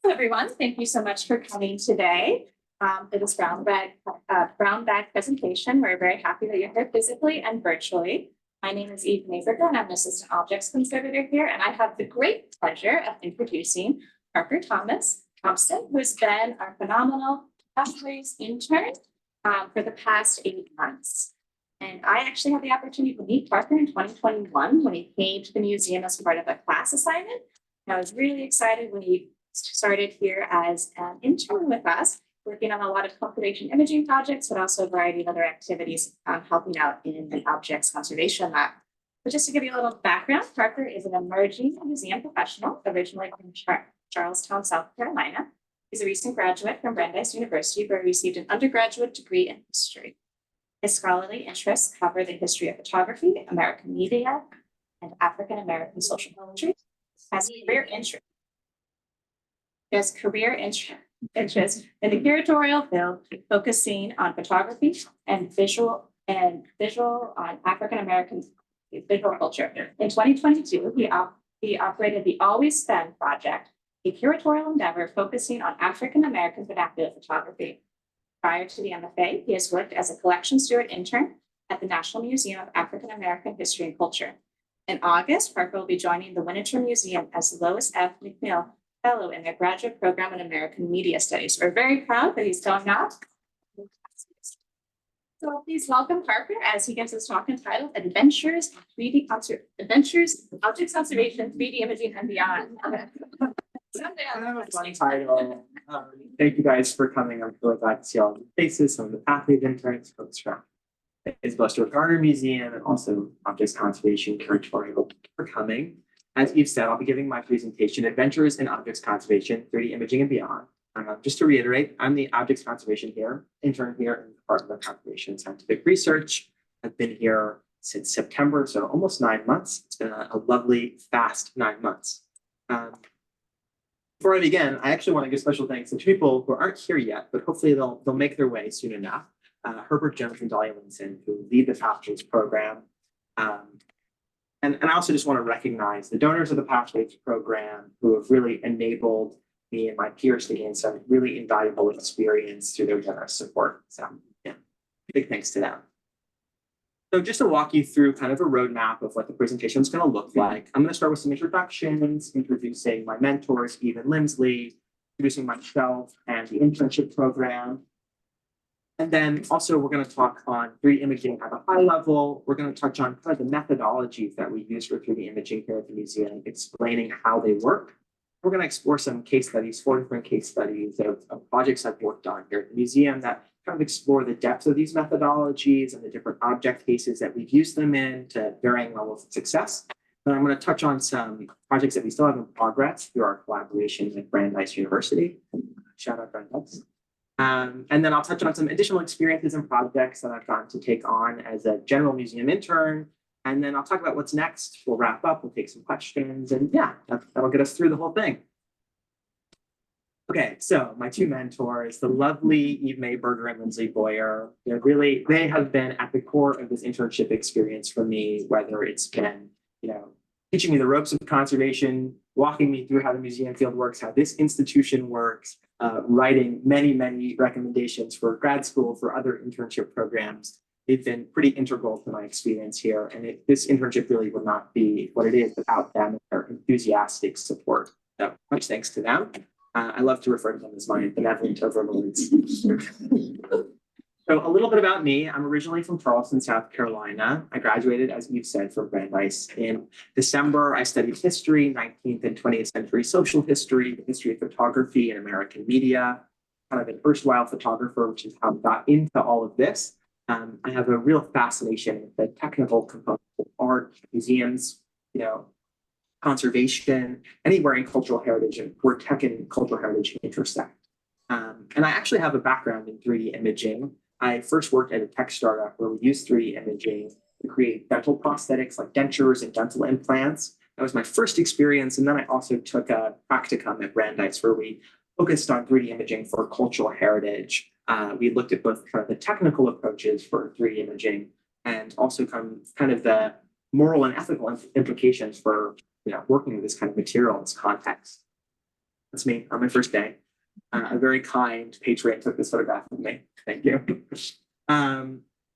Hello, everyone. Thank you so much for coming today for this brown bag presentation. We're very happy that you're here physically and virtually. My name is Eve Naberger, and I'm an assistant objects conservator here. And I have the great pleasure of introducing Parker Thompson, who's been our phenomenal pathways intern for the past 8 months. And I actually had the opportunity to meet Parker in 2021 when he came to the museum as part of a class assignment. And I was really excited when he started here as an intern with us, working on a lot of conservation imaging projects, but also a variety of other activities helping out in the objects conservation lab. But just to give you a little background, Parker is an emerging museum professional, originally from Charlestown, South Carolina. He's a recent graduate from Brandeis University, where he received an undergraduate degree in history. His scholarly interests cover the history of photography, American media, and African American social poetry. As career interest in the curatorial field, focusing on photography and visual on African American visual culture. In 2022, he operated the Always Spend Project, a curatorial endeavor focusing on African American vernacular photography. Prior to the MFA, he has worked as a collection steward intern at the National Museum of African American History and Culture. In August, Parker will be joining the Winterthur Museum as Lois F. McNeil Fellow in their graduate program in American Media Studies. We're very proud that he's going out. So please welcome Parker as he gives his talk entitled Adventures, Objects Conservation, 3D Imaging, and Beyond. I have a fun title. Thank you guys for coming. I'm really glad to see all the faces, some of the pathways interns, folks from the Isabella Stewart Gardner Museum, and also Objects Conservation Curatorial for coming. As Eve said, I'll be giving my presentation, Adventures in Objects Conservation, 3D Imaging and Beyond. Just to reiterate, I'm the Objects Conservation intern here in the Department of Conservation and Scientific Research. I've been here since September, so almost 9 months. It's been a lovely, fast 9 months. Before I begin, I actually want to give special thanks to 2 people who aren't here yet, but hopefully they'll make their way soon enough. Herbert Jones and Dahlia Linson, who lead the Pathways program. And I also just want to recognize the donors of the Pathways program who have really enabled me and my peers to gain some really invaluable experience through their generous support. So yeah, big thanks to them. So just to walk you through kind of a roadmap of what the presentation is going to look like, I'm going to start with some introductions, introducing my mentors, Eve and Lindsley, introducing myself and the internship program. And then also we're going to talk on 3D imaging at a high level. We're going to touch on kind of the methodologies that we use for 3D imaging here at the museum, explaining how they work. We're going to explore some case studies, 4 different case studies of projects I've worked on here at the museum that kind of explore the depth of these methodologies and the different object cases that we've used them in to varying levels of success. And I'm going to touch on some projects that we still have in progress through our collaboration with Brandeis University. Shout out Brandeis. And then I'll touch on some additional experiences and projects that I've gotten to take on as a general museum intern. And then I'll talk about what's next. We'll wrap up, we'll take some questions, and yeah, that'll get us through the whole thing. Okay, so my 2 mentors, the lovely Eve Naberger and Lindsley Boyer, they have been at the core of this internship experience for me, whether it's been, teaching me the ropes of conservation, walking me through how the museum field works, how this institution works, writing many recommendations for grad school, for other internship programs. They've been pretty integral to my experience here. And this internship really would not be what it is without them and their enthusiastic support. So much thanks to them. I love to refer to them as my benevolent overlords. So a little bit about me. I'm originally from Charleston, South Carolina. I graduated, as Eve said, from Brandeis. In December, I studied history, 19th and 20th century social history, the history of photography and American media, kind of an erstwhile photographer, which is how I got into all of this. I have a real fascination with the technical components of art, museums, conservation, anywhere in cultural heritage and where tech and cultural heritage intersect. And I actually have a background in 3D imaging. I first worked at a tech startup where we used 3D imaging to create dental prosthetics like dentures and dental implants. That was my first experience. And then I also took a practicum at Brandeis where we focused on 3D imaging for cultural heritage. We looked at both kind of the technical approaches for 3D imaging and also kind of the moral and ethical implications for working with this kind of material in this context. That's me on my first day. A very kind patron took this photograph of me. Thank you.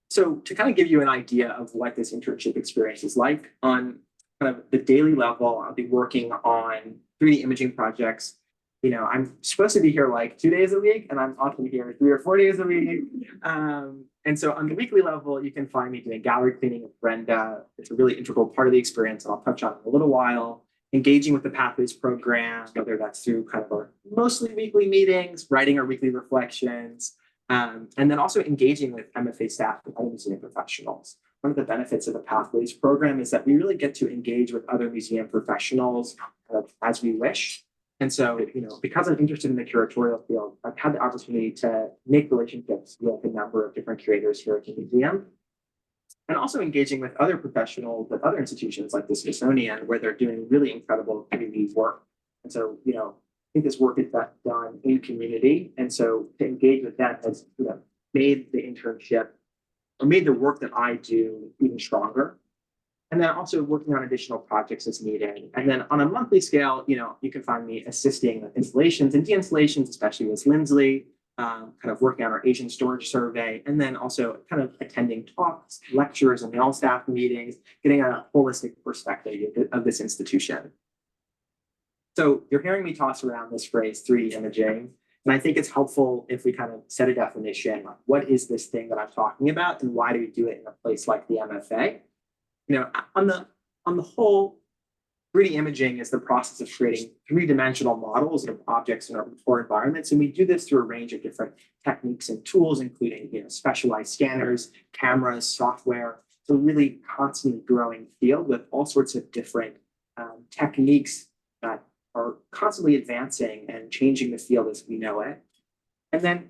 So to kind of give you an idea of what this internship experience is like on kind of the daily level, I'll be working on 3D imaging projects. You know, I'm supposed to be here like 2 days a week, and I'm often here 3 or 4 days a week. And so on the weekly level, you can find me doing gallery cleaning with Brenda. It's a really integral part of the experience, and I'll touch on it in a little while. Engaging with the Pathways program, whether that's through kind of our mostly weekly meetings, writing our weekly reflections, and then also engaging with MFA staff and other museum professionals. One of the benefits of the Pathways program is that we really get to engage with other museum professionals as we wish. And so, you know, because I'm interested in the curatorial field, I've had the opportunity to make relationships with a number of different curators here at the museum. And also engaging with other professionals at other institutions like the Smithsonian, where they're doing really incredible community work. And so, you know, I think this work is done in community. And so to engage with that has, you know, made the internship or made the work that I do even stronger. And then also working on additional projects as needed. And then on a monthly scale, you know, you can find me assisting with installations and de-installations, especially with Lindsley, kind of working on our Asian storage survey, and then also kind of attending talks, lectures, and all staff meetings, getting a holistic perspective of this institution. So you're hearing me toss around this phrase 3D imaging, and I think it's helpful if we kind of set a definition. What is this thing that I'm talking about, and why do we do it in a place like the MFA? You know, on the whole, 3D imaging is the process of creating three-dimensional models of objects in our environments, and we do this through a range of different techniques and tools, including, you know, specialized scanners, cameras, software. It's a really constantly growing field with all sorts of different techniques that are constantly advancing and changing the field as we know it. And then,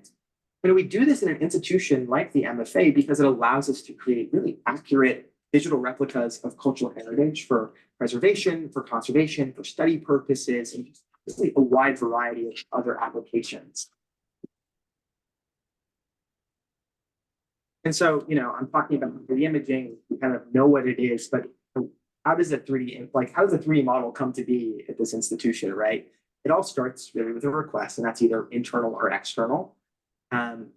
you know, we do this in an institution like the MFA because it allows us to create really accurate digital replicas of cultural heritage for preservation, for conservation, for study purposes, and really a wide variety of other applications. And so, you know, I'm talking about 3D imaging, we kind of know what it is, but how does a 3D model come to be at this institution, right? It all starts really with a request, and that's either internal or external. And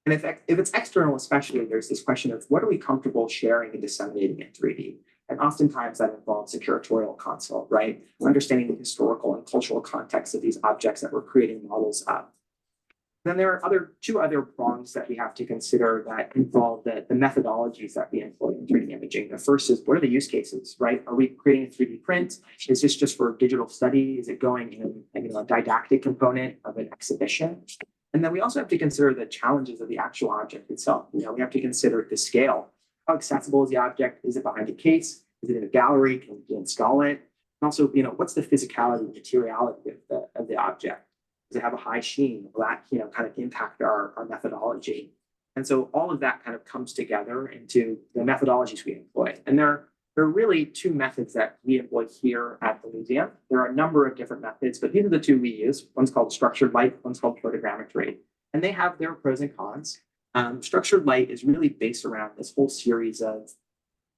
if it's external, especially, there's this question of what are we comfortable sharing and disseminating in 3D? And oftentimes that involves a curatorial consult, right? Understanding the historical and cultural context of these objects that we're creating models of. Then there are two other prongs that we have to consider that involve the methodologies that we employ in 3D imaging. The first is, what are the use cases, right? Are we creating a 3D print? Is this just for digital study? Is it going in a didactic component of an exhibition? And then we also have to consider the challenges of the actual object itself. You know, we have to consider the scale. How accessible is the object? Is it behind a case? Is it in a gallery? Can we install it? And also, you know, what's the physicality, materiality of the object? Does it have a high sheen? Will that, you know, kind of impact our methodology? And so all of that kind of comes together into the methodologies we employ. And there are really two methods that we employ here at the museum. There are a number of different methods, but these are the two we use. One's called structured light, one's called photogrammetry. And they have their pros and cons. Structured light is really based around this whole series of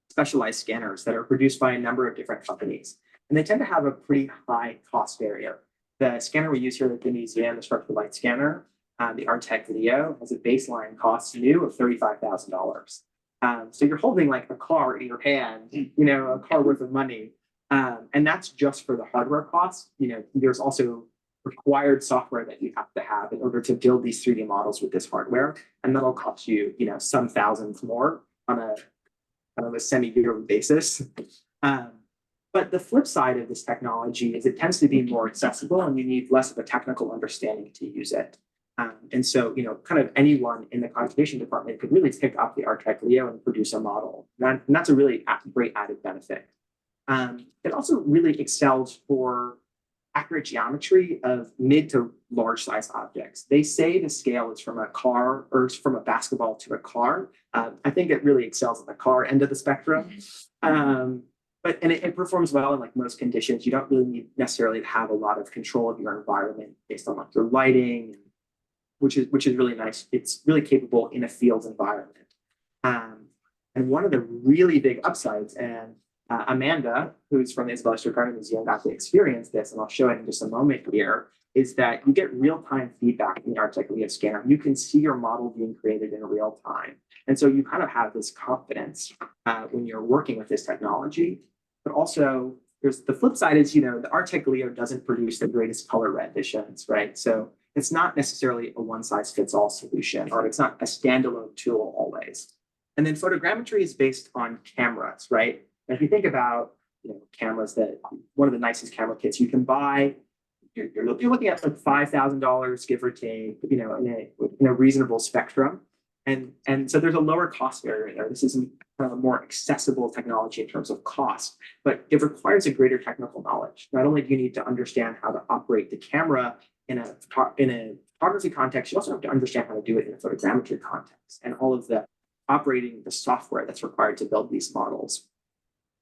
specialized scanners that are produced by a number of different companies. And they tend to have a pretty high cost barrier. The scanner we use here at the museum, the structured light scanner, the Artec Leo, has a baseline cost new of $35,000. So you're holding like a car in your hand, you know, a car worth of money. And that's just for the hardware costs. You know, there's also required software that you have to have in order to build these 3D models with this hardware. And that'll cost you, you know, some thousands more on a semi-yearly basis. But the flip side of this technology is it tends to be more accessible and you need less of a technical understanding to use it. And so, you know, kind of anyone in the conservation department could really pick up the Artec Leo and produce a model. And that's a really great added benefit. It also really excels for accurate geometry of mid to large size objects. They say the scale is from a car or from a basketball to a car. I think it really excels at the car end of the spectrum. But it performs well in like most conditions. You don't really need necessarily to have a lot of control of your environment based on like your lighting, which is really nice. It's really capable in a field environment. And one of the really big upsides, and Amanda, who's from the Isabella Stewart Gardner Museum, got to experience this, and I'll show it in just a moment here, is that you get real-time feedback in the Arteclio scanner. You can see your model being created in real time. And so you kind of have this confidence when you're working with this technology. But also, there's the flip side is, the Arteclio doesn't produce the greatest color renditions, right? So it's not necessarily a one-size-fits-all solution, or it's not a standalone tool always. And then photogrammetry is based on cameras, right? And if you think about cameras, that one of the nicest camera kits you can buy, you're looking at like $5,000, give or take, in a reasonable spectrum. And so there's a lower cost barrier there. This is a more accessible technology in terms of cost, but it requires a greater technical knowledge. Not only do you need to understand how to operate the camera in a photography context, you also have to understand how to do it in a photogrammetry context and all of the operating the software that's required to build these models.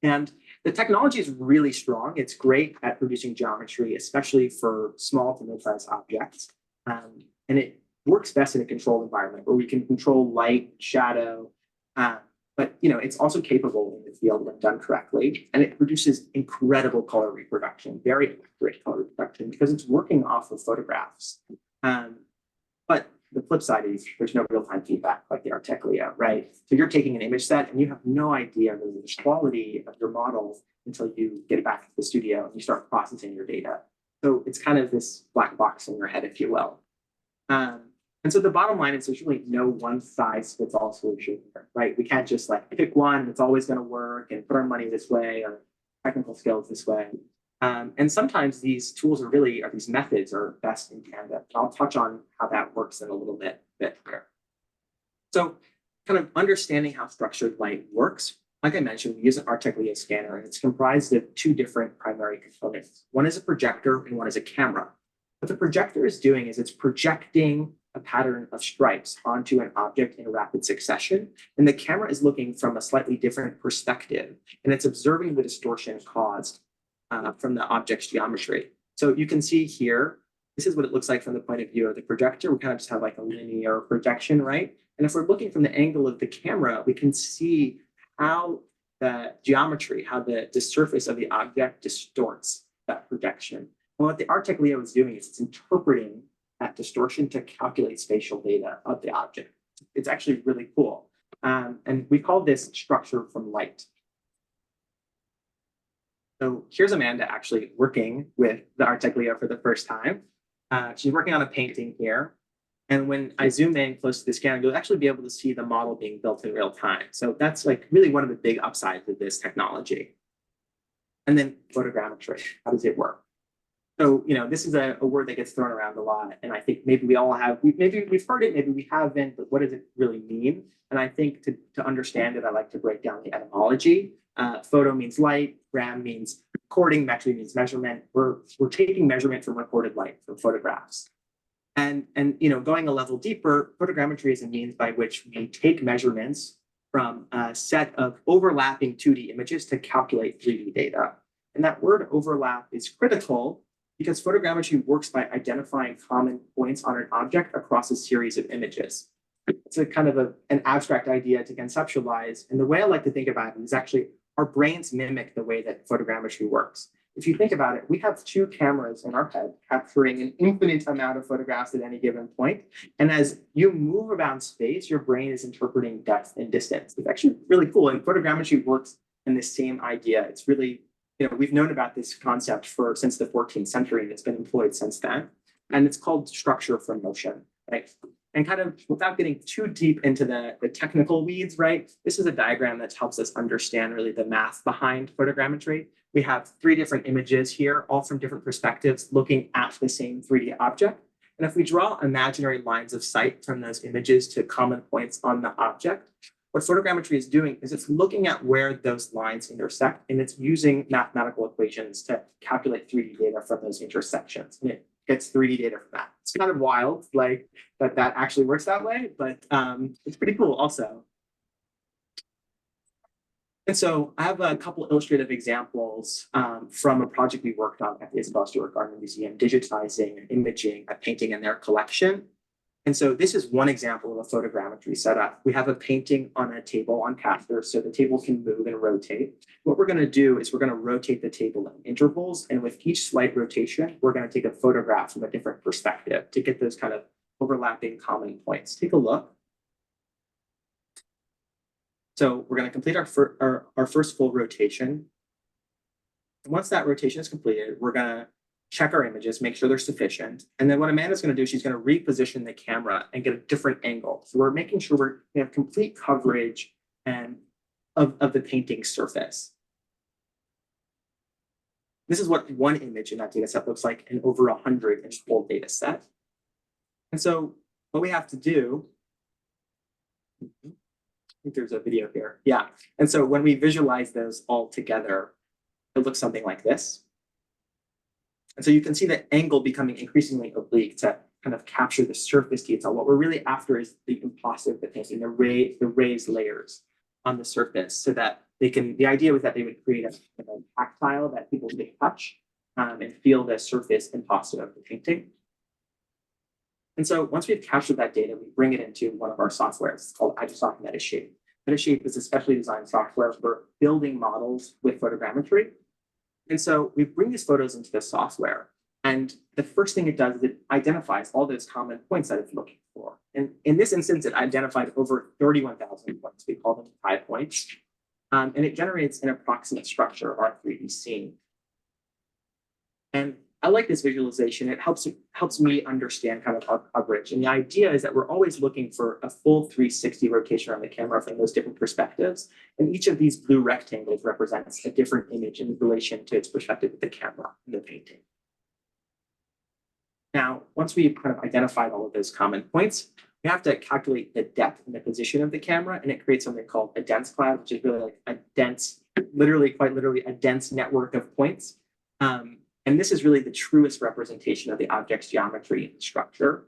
And the technology is really strong. It's great at producing geometry, especially for small to mid-sized objects. And it works best in a controlled environment where we can control light, shadow, but it's also capable in the field when done correctly. And it produces incredible color reproduction, very accurate color reproduction, because it's working off of photographs. But the flip side is there's no real-time feedback like the Arteclio, right? So you're taking an image set and you have no idea the quality of your model until you get it back to the studio and you start processing your data. So it's kind of this black box in your head, if you will. And so the bottom line is there's really no one-size-fits-all solution here, right? We can't just pick one and it's always going to work and put our money this way or technical skills this way. And sometimes these tools these methods are best in tandem. I'll touch on how that works in a little bit here. So kind of understanding how structured light works. Like I mentioned, we use an Arteclio scanner, and it's comprised of two different primary components. One is a projector and one is a camera. What the projector is doing is it's projecting a pattern of stripes onto an object in rapid succession. And the camera is looking from a slightly different perspective, and it's observing the distortion caused from the object's geometry. So you can see here, this is what it looks like from the point of view of the projector. We kind of just have a linear projection, right? And if we're looking from the angle of the camera, we can see how the geometry, how the surface of the object distorts that projection. And what the Arteclio is doing is it's interpreting that distortion to calculate spatial data of the object. It's actually really cool. And we call this structure from light. So here's Amanda actually working with the Arteclio for the first time. She's working on a painting here. And when I zoom in close to the scanner, you'll actually be able to see the model being built in real time. So that's really one of the big upsides of this technology. And then photogrammetry, how does it work? So, this is a word that gets thrown around a lot. And I think maybe we all have, maybe we've heard it, maybe we haven't, but what does it really mean? And I think to understand it, I like to break down the etymology. Photo means light, gram means recording, metry means measurement. We're taking measurement from recorded light, from photographs. And going a level deeper, photogrammetry is a means by which we take measurements from a set of overlapping 2D images to calculate 3D data. And that word overlap is critical because photogrammetry works by identifying common points on an object across a series of images. It's a kind of an abstract idea to conceptualize. And the way I like to think about it is actually our brains mimic the way that photogrammetry works. If you think about it, we have two cameras in our head capturing an infinite amount of photographs at any given point. And as you move around space, your brain is interpreting depth and distance. It's actually really cool. And photogrammetry works in the same idea. It's really, we've known about this concept since the 14th century, and it's been employed since then. And it's called structure from motion, right? And kind of without getting too deep into the technical weeds, right? This is a diagram that helps us understand really the math behind photogrammetry. We have three different images here, all from different perspectives, looking at the same 3D object. And if we draw imaginary lines of sight from those images to common points on the object, what photogrammetry is doing is it's looking at where those lines intersect, and it's using mathematical equations to calculate 3D data from those intersections. And it gets 3D data from that. It's kind of wild, that actually works that way, but it's pretty cool also. And so I have a couple illustrative examples from a project we worked on at the Isabella Stewart Gardner Museum, digitizing and imaging a painting in their collection. And so this is one example of a photogrammetry setup. We have a painting on a table on Casper, so the table can move and rotate. What we're going to do is we're going to rotate the table in intervals. And with each slight rotation, we're going to take a photograph from a different perspective to get those kind of overlapping common points. Take a look. So we're going to complete our first full rotation. And once that rotation is completed, we're going to check our images, make sure they're sufficient. And then what Amanda's going to do, she's going to reposition the camera and get a different angle. So we're making sure we have complete coverage and of the painting surface. This is what one image in that data set looks like in over 100 in full data set. And so what we have to do, I think there's a video here. Yeah. And so when we visualize those all together, it looks something like this. And so you can see the angle becoming increasingly oblique to kind of capture the surface detail. What we're really after is the imposter of the painting, the raised layers on the surface, so that they can, the idea was that they would create a tactile that people could touch and feel the surface imposter of the painting. And so once we've captured that data, we bring it into one of our softwares. It's called iDesign Metashape. Metashape is a specially designed software for building models with photogrammetry. And so we bring these photos into the software, and the first thing it does is it identifies all those common points that it's looking for. And in this instance, it identified over 31,000 points. We call them pi points. And it generates an approximate structure of our 3D scene. And I like this visualization. It helps me understand kind of our coverage. And the idea is that we're always looking for a full 360 rotation on the camera from those different perspectives. And each of these blue rectangles represents a different image in relation to its perspective of the camera in the painting. Now, once we've kind of identified all of those common points, we have to calculate the depth and the position of the camera, and it creates something called a dense cloud, which is really like a dense, quite literally a dense network of points. And this is really the truest representation of the object's geometry and structure,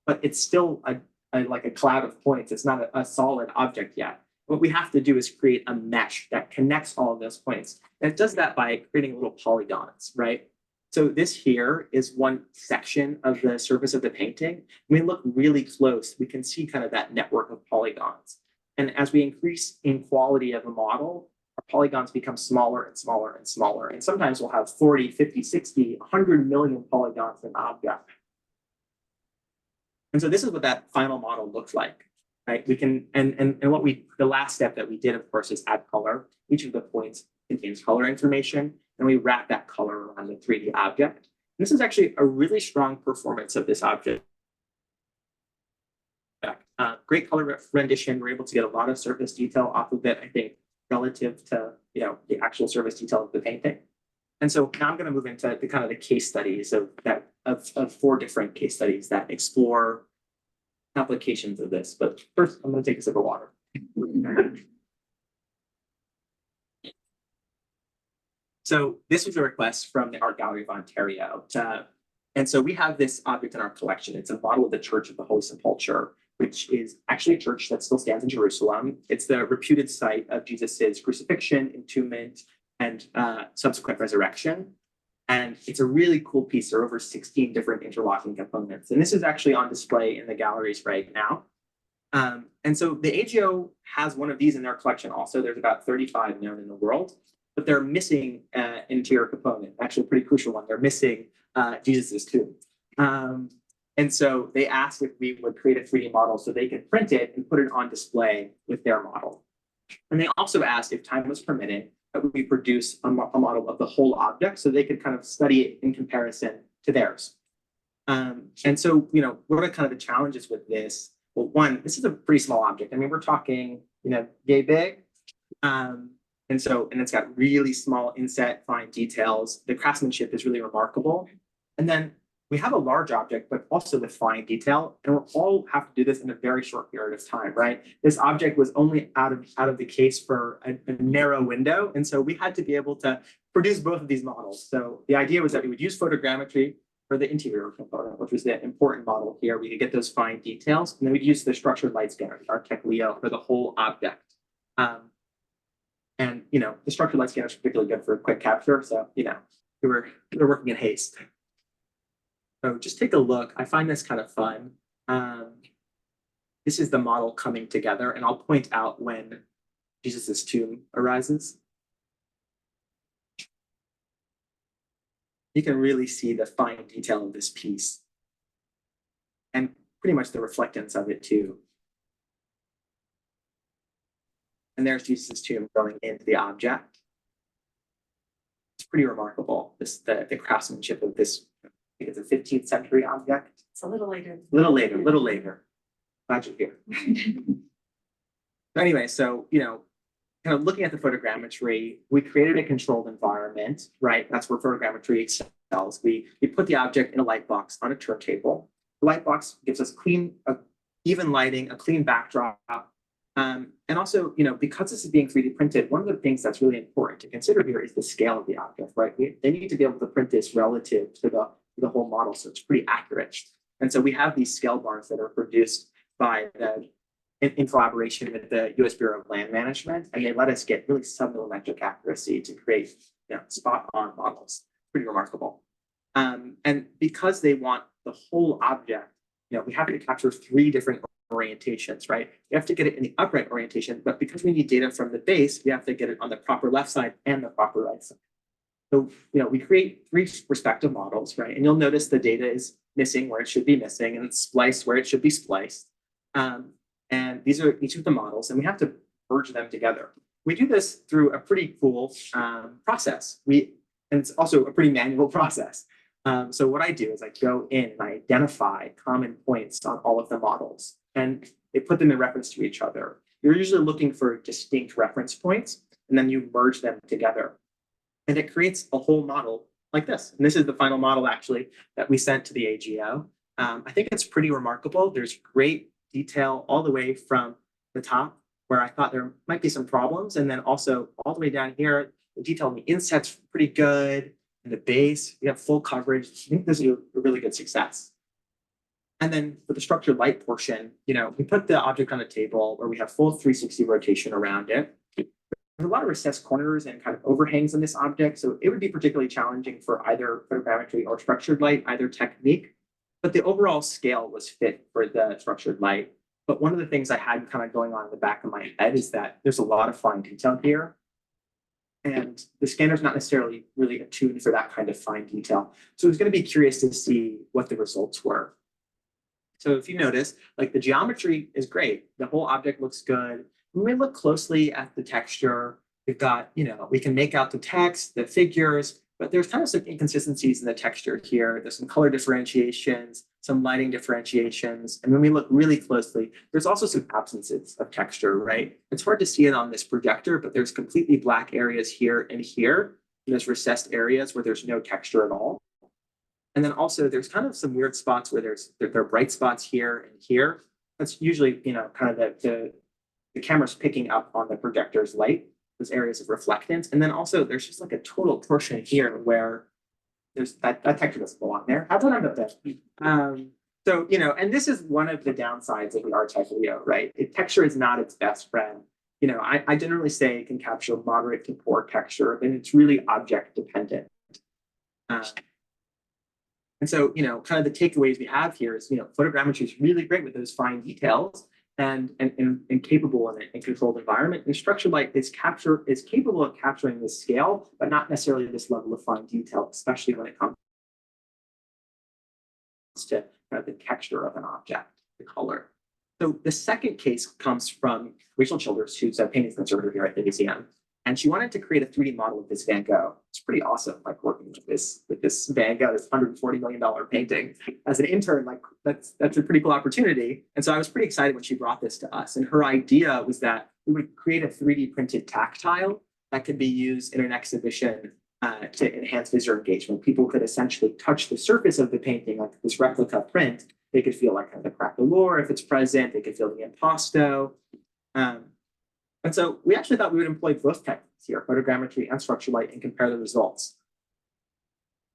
but it's still like a cloud of points. It's not a solid object yet. What we have to do is create a mesh that connects all of those points. And it does that by creating little polygons, right? So this here is one section of the surface of the painting. When we look really close, we can see kind of that network of polygons. And as we increase in quality of a model, our polygons become smaller and smaller and smaller. And sometimes we'll have 40, 50, 60, 100 million polygons in an object. And so this is what that final model looks like, right? We can, the last step that we did, of course, is add color. Each of the points contains color information, and we wrap that color around the 3D object. And this is actually a really strong performance of this object. Great color rendition. We're able to get a lot of surface detail off of it, I think, relative to the actual surface detail of the painting. And so now I'm going to move into the kind of the case studies of 4 different case studies that explore applications of this. But first, I'm going to take a sip of water. So this was a request from the Art Gallery of Ontario. And so we have this object in our collection. It's a model of the Church of the Holy Sepulchre, which is actually a church that still stands in Jerusalem. It's the reputed site of Jesus's crucifixion, entombment, and subsequent resurrection. And it's a really cool piece. There are over 16 different interlocking components. And this is actually on display in the galleries right now. And so the AGO has one of these in their collection also. There's about 35 known in the world, but they're missing an interior component, actually a pretty crucial one. They're missing Jesus's tomb. And so they asked if we would create a 3D model so they could print it and put it on display with their model. And they also asked if time was permitted that we produce a model of the whole object so they could kind of study it in comparison to theirs. And so, what are kind of the challenges with this? Well, one, this is a pretty small object. I mean, we're talking, yay big. And it's got really small inset, fine details. The craftsmanship is really remarkable. And then we have a large object, but also with fine detail, and we'll all have to do this in a very short period of time, right? This object was only out of the case for a narrow window, and so we had to be able to produce both of these models. So the idea was that we would use photogrammetry for the interior component, which was the important model here. We could get those fine details, and then we'd use the structured light scanner, the Arctech Leo, for the whole object. And the structured light scanner is particularly good for quick capture, so we were working in haste. So just take a look. I find this kind of fun. This is the model coming together, and I'll point out when Jesus's tomb arises. You can really see the fine detail of this piece and pretty much the reflectance of it too. And there's Jesus' tomb going into the object. It's pretty remarkable, the craftsmanship of this. I think it's a 15th century object. It's a little later. Little later. Glad you're here. So anyway, so, kind of looking at the photogrammetry, we created a controlled environment, right? That's where photogrammetry excels. We put the object in a light box on a turntable. The light box gives us even lighting, a clean backdrop. And also, because this is being 3D printed, one of the things that's really important to consider here is the scale of the object, right? They need to be able to print this relative to the whole model, so it's pretty accurate. And so we have these scale bars that are produced by in collaboration with the US Bureau of Land Management, and they let us get really sub-millimetric accuracy to create spot-on models. Pretty remarkable. And because they want the whole object, we have to capture 3 different orientations, right? We have to get it in the upright orientation, but because we need data from the base, we have to get it on the proper left side and the proper right side. So, we create 3 respective models, right? And you'll notice the data is missing where it should be missing and it's spliced where it should be spliced. And these are each of the models, and we have to merge them together. We do this through a pretty cool process. And it's also a pretty manual process. So what I do is I go in and I identify common points on all of the models, and they put them in reference to each other. You're usually looking for distinct reference points, and then you merge them together. And it creates a whole model like this. And this is the final model, actually, that we sent to the AGO. I think it's pretty remarkable. There's great detail all the way from the top, where I thought there might be some problems, and then also all the way down here, the detail on the inset's pretty good, and the base, we have full coverage. I think this is a really good success. And then for the structured light portion, we put the object on a table where we have full 360 rotation around it. There's a lot of recessed corners and kind of overhangs on this object, so it would be particularly challenging for either photogrammetry or structured light, either technique. But the overall scale was fit for the structured light. But one of the things I had kind of going on in the back of my head is that there's a lot of fine detail here. And the scanner's not necessarily really attuned for that kind of fine detail. So I was going to be curious to see what the results were. So if you notice, like, the geometry is great. The whole object looks good. When we look closely at the texture, we've got, we can make out the text, the figures, but there's kind of some inconsistencies in the texture here. There's some color differentiations, some lighting differentiations. And when we look really closely, there's also some absences of texture, right? It's hard to see it on this projector, but there's completely black areas here and here. And there's recessed areas where there's no texture at all. And then also there's kind of some weird spots where there are bright spots here and here. That's usually, kind of the camera's picking up on the projector's light, those areas of reflectance. And then also there's just like a total portion here where there's that texture doesn't belong there. How about that? So, and this is one of the downsides of the Artec Leo, right? Texture is not its best friend. I generally say it can capture moderate to poor texture, and it's really object dependent. And so, kind of the takeaways we have here is, photogrammetry is really great with those fine details and capable in a controlled environment. And structured light is capable of capturing this scale, but not necessarily this level of fine detail, especially when it comes to kind of the texture of an object, the color. So the second case comes from Rachel Childers, who's a painting conservator here at the museum. And she wanted to create a 3D model of this Van Gogh. It's pretty awesome, like, working with this Van Gogh, this $140 million painting. As an intern, like, that's a pretty cool opportunity. And so I was pretty excited when she brought this to us. And her idea was that we would create a 3D printed tactile that could be used in an exhibition to enhance visitor engagement. People could essentially touch the surface of the painting, like this replica print. They could feel like the crack if it's present. They could feel the impasto. And so we actually thought we would employ both techniques here, photogrammetry and structured light, and compare the results.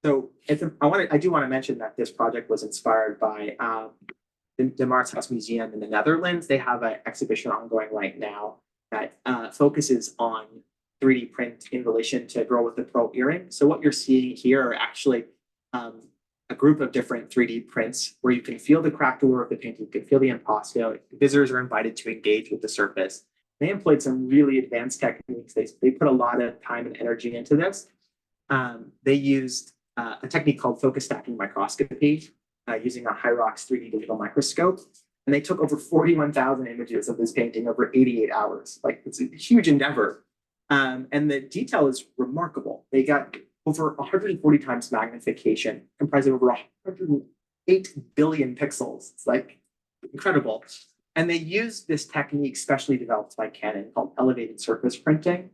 So I do want to mention that this project was inspired by the Mauritshuis Museum in the Netherlands. They have an exhibition ongoing right now that focuses on 3D print in relation to Girl with the Pearl Earring. So what you're seeing here are actually a group of different 3D prints where you can feel the craquelure of the painting, you can feel the impasto. Visitors are invited to engage with the surface. They employed some really advanced techniques. They put a lot of time and energy into this. They used a technique called focus stacking microscopy using a Hyrox 3D digital microscope. And they took over 41,000 images of this painting over 88 hours. Like, it's a huge endeavor. And the detail is remarkable. They got over 140 times magnification, comprised of over 108 billion pixels. It's like incredible. And they used this technique specially developed by Canon called elevated surface printing.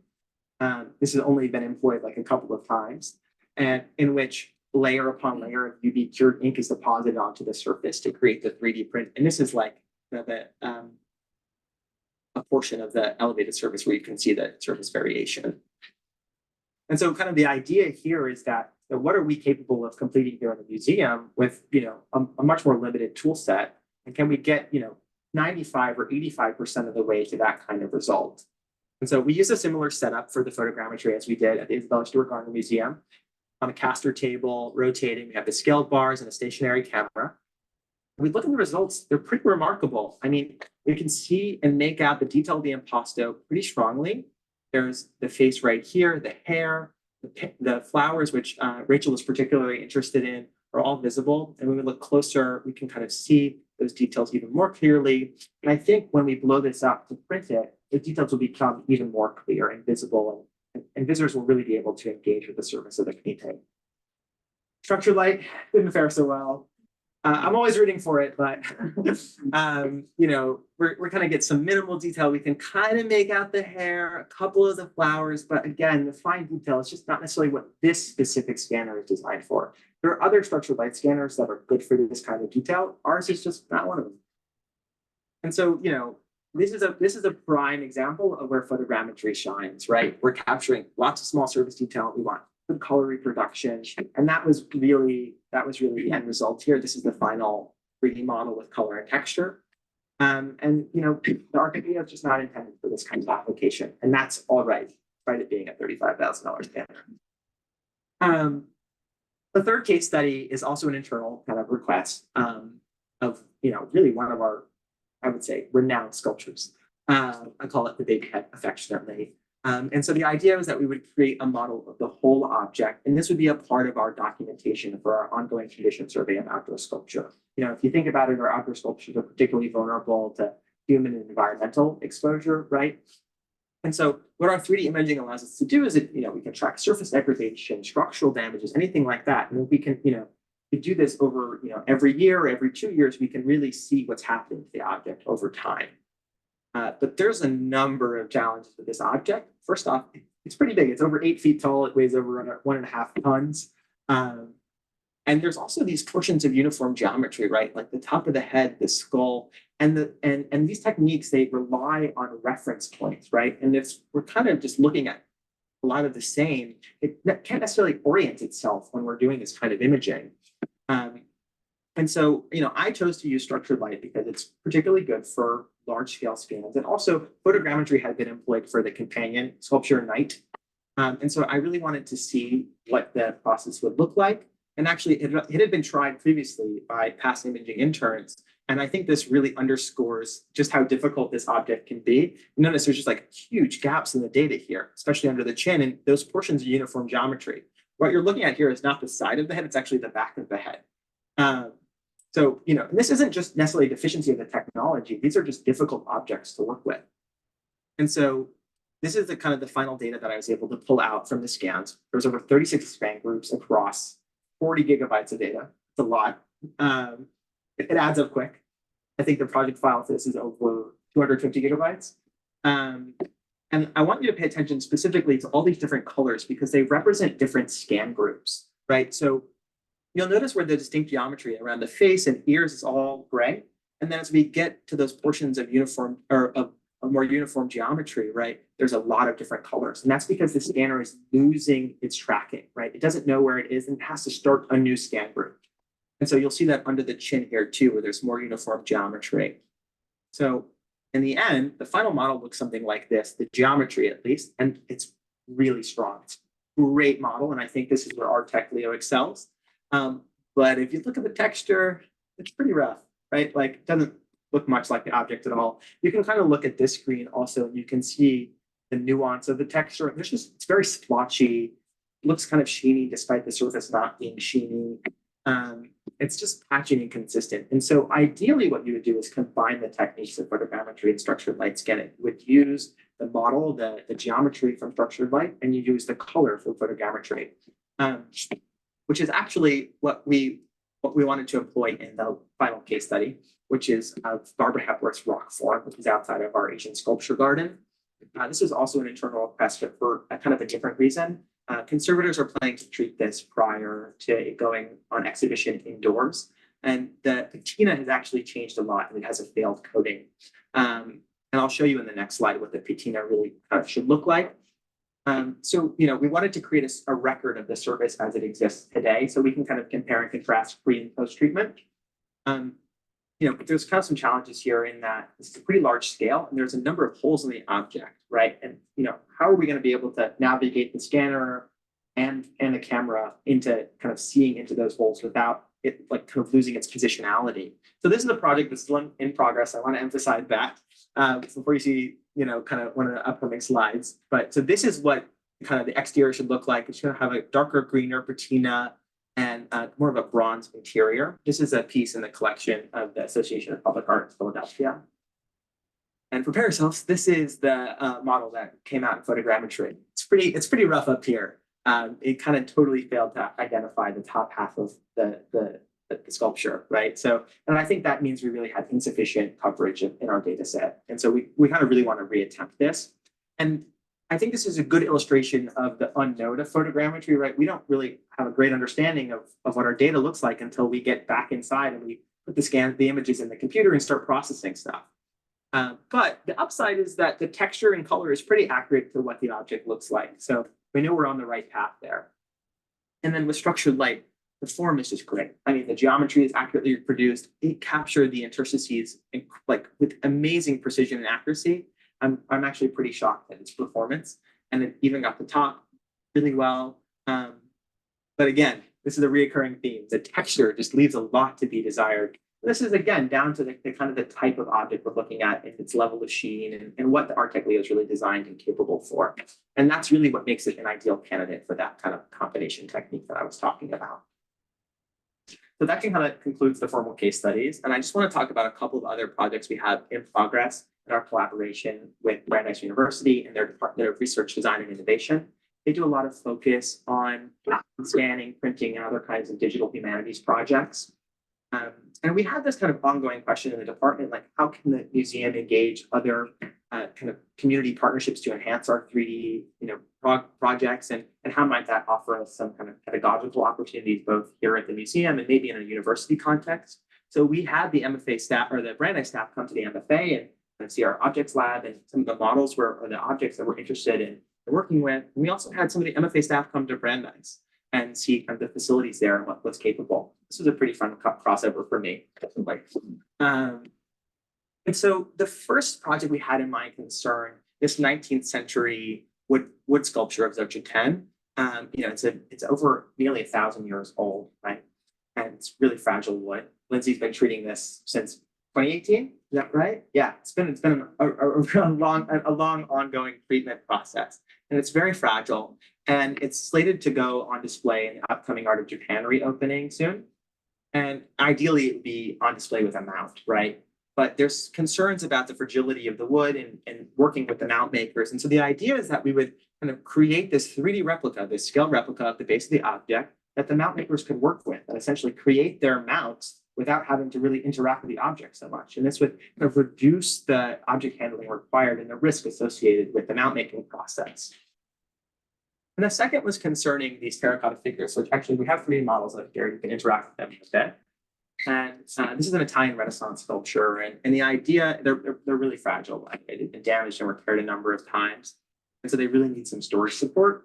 This has only been employed like a couple of times, and in which layer upon layer of UV cured ink is deposited onto the surface to create the 3D print. And this is like a portion of the elevated surface where you can see the surface variation. And so kind of the idea here is that, what are we capable of completing here in the museum with, a much more limited tool set? And can we get, 95 or 85% of the way to that kind of result? And so we use a similar setup for the photogrammetry as we did at the Isabella Stewart Gardner Museum. On a caster table, rotating, we have the scaled bars and a stationary camera. We look at the results, they're pretty remarkable. I mean, we can see and make out the detail of the impasto pretty strongly. There's the face right here, the hair, the flowers, which Rachel was particularly interested in, are all visible. And when we look closer, we can kind of see those details even more clearly. And I think when we blow this up to print it, the details will become even more clear and visible, and visitors will really be able to engage with the surface of the painting. Structured light didn't fare so well. I'm always rooting for it, but we're kind of get some minimal detail. We can kind of make out the hair, a couple of the flowers, but again, the fine detail is just not necessarily what this specific scanner is designed for. There are other structured light scanners that are good for this kind of detail. Ours is just not one of them. And so, this is a prime example of where photogrammetry shines, right? We're capturing lots of small surface detail. We want good color reproduction, and that was really the end result here. This is the final 3D model with color and texture. The Archivio is just not intended for this kind of application, and that's all right, despite it being a $35,000 scanner. The third case study is also an internal kind of request of really one of our, I would say, renowned sculptures. I call it the big head affectionately. And so the idea was that we would create a model of the whole object, and this would be a part of our documentation for our ongoing condition survey of outdoor sculpture. If you think about it, our outdoor sculptures are particularly vulnerable to human and environmental exposure, right? And so what our 3D imaging allows us to do is we can track surface degradation, structural damages, anything like that. And we can, we do this over, every year or every 2 years, we can really see what's happening to the object over time. But there's a number of challenges with this object. First off, it's pretty big. It's over 8 feet tall. It weighs over 1.5 tons. And there's also these portions of uniform geometry, right? Like the top of the head, the skull, and these techniques, they rely on reference points, right? And if we're kind of just looking at a lot of the same, it can't necessarily orient itself when we're doing this kind of imaging. And so, I chose to use structured light because it's particularly good for large scale scans. And also photogrammetry had been employed for the companion sculpture Night. And so I really wanted to see what the process would look like. And actually it had been tried previously by past imaging interns. And I think this really underscores just how difficult this object can be. Notice there's just like huge gaps in the data here, especially under the chin, and those portions of uniform geometry. What you're looking at here is not the side of the head, it's actually the back of the head. So, and this isn't just necessarily a deficiency of the technology. These are just difficult objects to work with. And so this is the kind of the final data that I was able to pull out from the scans. There's over 36 span groups across 40 gigabytes of data. It's a lot. It adds up quick. I think the project file for this is over 250 gigabytes. And I want you to pay attention specifically to all these different colors because they represent different scan groups, right? So you'll notice where the distinct geometry around the face and ears is all gray. And then as we get to those portions of uniform or of a more uniform geometry, right, there's a lot of different colors. And that's because the scanner is losing its tracking, right? It doesn't know where it is and it has to start a new scan group. And so you'll see that under the chin here too, where there's more uniform geometry. So in the end, the final model looks something like this, the geometry at least, and it's really strong. It's a great model. And I think this is where our Tech Leo excels. But if you look at the texture, it's pretty rough, right? Like it doesn't look much like the object at all. You can kind of look at this screen also, and you can see the nuance of the texture. There's just, it's very splotchy, looks kind of sheeny despite the surface not being sheeny. It's just patchy and inconsistent. And so ideally what you would do is combine the techniques of photogrammetry and structured light scanning. You would use the model, the geometry from structured light, and you use the color for photogrammetry, which is actually what we wanted to employ in the final case study, which is of Barbara Hepworth's rock form, which is outside of our Asian sculpture garden. This is also an internal request, but for a kind of a different reason. Conservators are planning to treat this prior to going on exhibition indoors. And the patina has actually changed a lot, and it has a failed coating. And I'll show you in the next slide what the patina really should look like. So, you know, we wanted to create a record of the surface as it exists today, so we can kind of compare and contrast pre and post treatment. You know, there's kind of some challenges here in that this is a pretty large scale, and there's a number of holes in the object, right? And you know, how are we going to be able to navigate the scanner and the camera into kind of seeing into those holes without it like kind of losing its positionality? So this is a project that's still in progress. I want to emphasize that before you see, you know, kind of one of the upcoming slides. But so this is what kind of the exterior should look like. It's going to have a darker, greener patina and more of a bronze interior. This is a piece in the collection of the Association of Public Art in Philadelphia. And for Paracelsus, this is the model that came out in photogrammetry. It's pretty rough up here. It kind of totally failed to identify the top half of the sculpture, right? So, and I think that means we really had insufficient coverage in our data set. And so we kind of really want to reattempt this. And I think this is a good illustration of the unknown of photogrammetry, right? We don't really have a great understanding of what our data looks like until we get back inside and we put the images in the computer and start processing stuff. But the upside is that the texture and color is pretty accurate to what the object looks like. So we know we're on the right path there. And then with structured light, the form is just great. I mean, the geometry is accurately reproduced. It captured the interstices like with amazing precision and accuracy. I'm actually pretty shocked at its performance, and it even got the top really well. But again, this is a reoccurring theme. The texture just leaves a lot to be desired. This is again down to the kind of the type of object we're looking at and its level of sheen and what the Artec Leo is really designed and capable for. And that's really what makes it an ideal candidate for that kind of combination technique that I was talking about. So that kind of concludes the formal case studies. And I just want to talk about a couple of other projects we have in progress in our collaboration with Brandeis University and their Department of Research, Design, and Innovation. They do a lot of focus on scanning, printing, and other kinds of digital humanities projects. And we had this kind of ongoing question in the department, like how can the museum engage other kind of community partnerships to enhance our 3D, projects, and how might that offer us some kind of pedagogical opportunities both here at the museum and maybe in a university context. So we had the MFA staff or the Brandeis staff come to the MFA and see our objects lab and some of the models or the objects that we're interested in working with. And we also had some of the MFA staff come to Brandeis and see kind of the facilities there and what's capable. This was a pretty fun crossover for me. And so the first project we had in mind concerned this 19th century wood sculpture of Xochitl. It's over nearly 1,000 years old, right? And it's really fragile wood. Lindsay's been treating this since 2018. Is that right? Yeah, it's been a long ongoing treatment process, and it's very fragile. And it's slated to go on display in the upcoming Art of Japan reopening soon. And ideally, it would be on display with a mount, right? But there's concerns about the fragility of the wood and working with the mount makers. And so the idea is that we would kind of create this 3D replica, this scale replica of the base of the object that the mount makers could work with and essentially create their mounts without having to really interact with the object so much. And this would kind of reduce the object handling required and the risk associated with the mount making process. And the second was concerning these terracotta figures, which actually we have 3D models of here. You can interact with them a bit. And this is an Italian Renaissance sculpture, and the idea, they're really fragile. They've been damaged and repaired a number of times. And so they really need some storage support.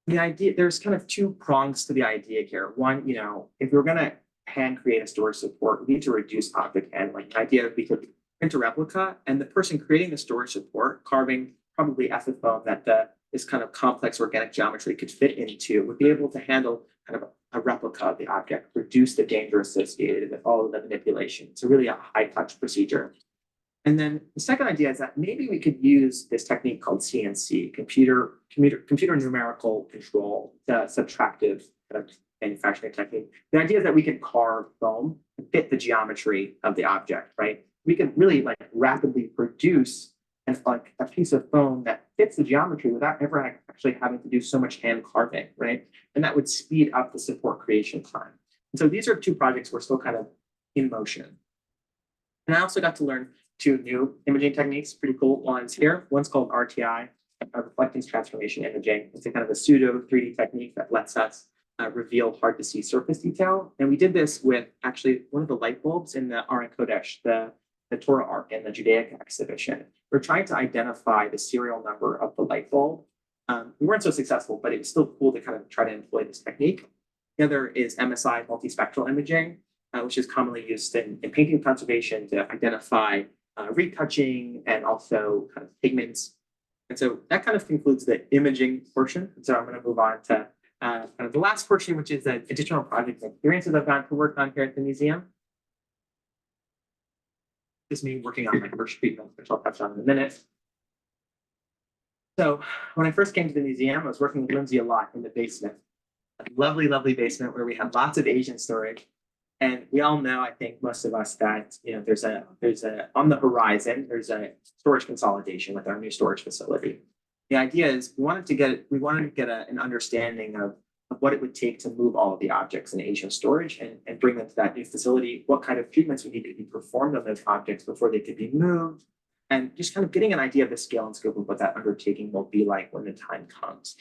The idea, there's kind of two prongs to the idea here. One, if we're going to hand create a storage support, we need to reduce object handling. The idea we could print a replica, and the person creating the storage support, carving probably ethyphone that this kind of complex organic geometry could fit into, would be able to handle kind of a replica of the object, reduce the danger associated with all of the manipulation. It's really a high touch procedure. And then the second idea is that maybe we could use this technique called CNC, computer numerical control, the subtractive kind of manufacturing technique. The idea is that we can carve foam and fit the geometry of the object, right? We can really like rapidly produce like a piece of foam that fits the geometry without ever actually having to do so much hand carving, right? And that would speed up the support creation time. And so these are two projects we're still kind of in motion. And I also got to learn two new imaging techniques, pretty cool ones here. One's called RTI, reflectance transformation imaging. It's a kind of a pseudo 3D technique that lets us reveal hard to see surface detail. And we did this with actually one of the light bulbs in the Aron Kodesh, the Torah Ark and the Judaic exhibition. We're trying to identify the serial number of the light bulb. We weren't so successful, but it was still cool to kind of try to employ this technique. The other is MSI multispectral imaging, which is commonly used in painting conservation to identify retouching and also kind of pigments. And so that kind of concludes the imaging portion. And so I'm going to move on to kind of the last portion, which is the additional projects and experiences I've gotten to work on here at the museum. This is me working on my first treatment, which I'll touch on in a minute. So when I first came to the museum, I was working with Lindsay a lot in the basement. A lovely, lovely basement where we had lots of Asian storage. And we all know, I think most of us, that there's a on the horizon, there's a storage consolidation with our new storage facility. The idea is we wanted to get an understanding of what it would take to move all of the objects in Asian storage and bring them to that new facility, what kind of treatments would need to be performed on those objects before they could be moved, and just kind of getting an idea of the scale and scope of what that undertaking will be like when the time comes.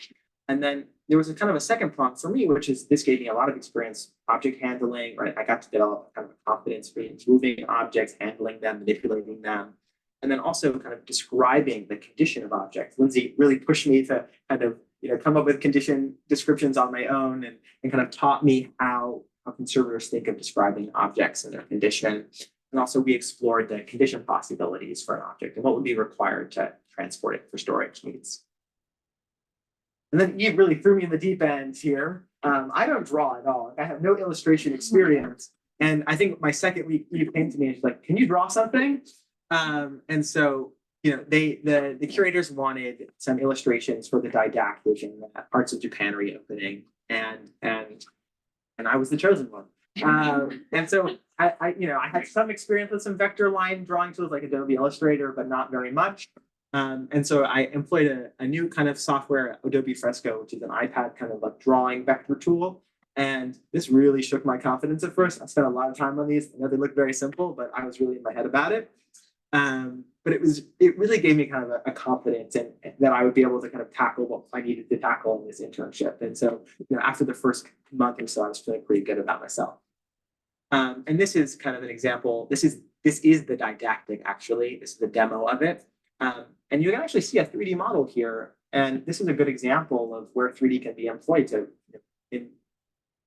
And then there was a kind of a second prompt for me, which is this gave me a lot of experience object handling, right? I got to develop kind of a confidence in moving objects, handling them, manipulating them, and then also kind of describing the condition of objects. Lindsay really pushed me to kind of come up with condition descriptions on my own and kind of taught me how conservators think of describing objects and their condition. And also we explored the condition possibilities for an object and what would be required to transport it for storage needs. And then Eve really threw me in the deep end here. I don't draw at all. I have no illustration experience. And I think my second week, Eve came to me and she's like, "Can you draw something?" And so the curators wanted some illustrations for the didactic and the Arts of Japan reopening, and I was the chosen one. And so I had some experience with some vector line drawing tools like Adobe Illustrator, but not very much. And so I employed a new kind of software, Adobe Fresco, which is an iPad kind of like drawing vector tool. And this really shook my confidence at first. I spent a lot of time on these. I know they look very simple, but I was really in my head about it. But it really gave me kind of a confidence in that I would be able to kind of tackle what I needed to tackle in this internship. And so, after the first month or so, I was feeling pretty good about myself. And this is kind of an example. This is the didactic, actually. This is the demo of it. And you can actually see a 3D model here. And this is a good example of where 3D can be employed to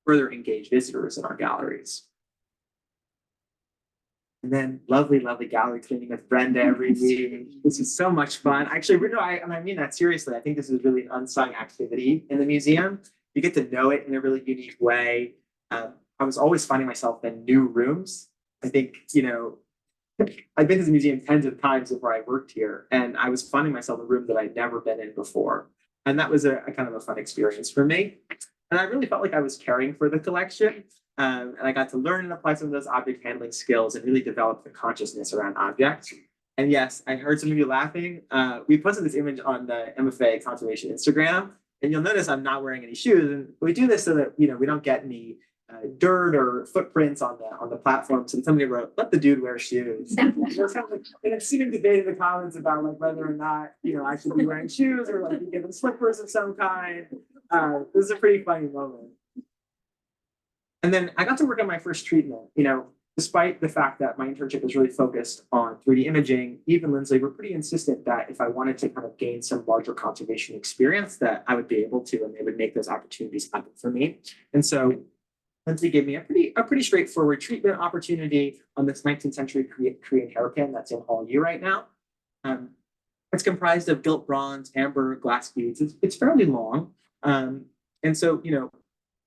further engage visitors in our galleries. And then lovely, lovely gallery cleaning with Brenda every week. This is so much fun. Actually, and I mean that seriously. I think this is really an unsung activity in the museum. You get to know it in a really unique way. I was always finding myself in new rooms. I think, I've been to the museum tens of times before I worked here, and I was finding myself in a room that I'd never been in before. And that was a kind of a fun experience for me. And I really felt like I was caring for the collection. And I got to learn and apply some of those object handling skills and really develop the consciousness around objects. And yes, I heard some of you laughing. We posted this image on the MFA Conservation Instagram, and you'll notice I'm not wearing any shoes. And we do this so that we don't get any dirt or footprints on the platform. So somebody wrote, "Let the dude wear shoes." And I've seen a debate in the comments about like whether or not I should be wearing shoes or like be given slippers of some kind. This is a pretty funny moment. And then I got to work on my first treatment. Despite the fact that my internship was really focused on 3D imaging, Eve and Lindsay were pretty insistent that if I wanted to kind of gain some larger conservation experience, that I would be able to, and they would make those opportunities happen for me. And so Lindsay gave me a pretty straightforward treatment opportunity on this 19th century Korean hairpin that's in Hall U right now. It's comprised of gilt bronze, amber, glass beads. It's fairly long. And so,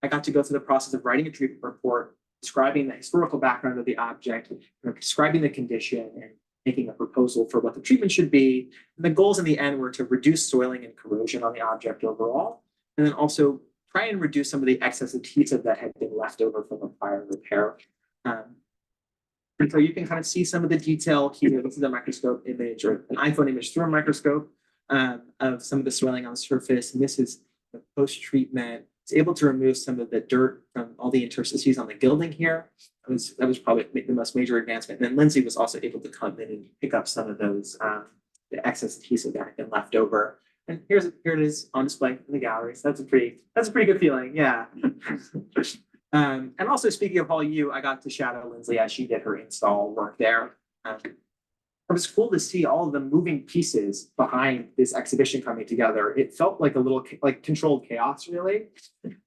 I got to go through the process of writing a treatment report, describing the historical background of the object, describing the condition, and making a proposal for what the treatment should be. And the goals in the end were to reduce soiling and corrosion on the object overall, and then also try and reduce some of the excess adhesive that had been left over from the prior repair. And so you can kind of see some of the detail here. This is a microscope image or an iPhone image through a microscope of some of the swelling on the surface. And this is the post-treatment. It's able to remove some of the dirt from all the interstices on the gilding here. That was probably the most major advancement. And then Lindsay was also able to come in and pick up some of those the excess adhesive that had been left over. And here it is on display in the gallery. So that's a pretty good feeling. Yeah. And also speaking of all you, I got to shadow Lindsay as she did her install work there. It was cool to see all of the moving pieces behind this exhibition coming together. It felt like a little like controlled chaos, really.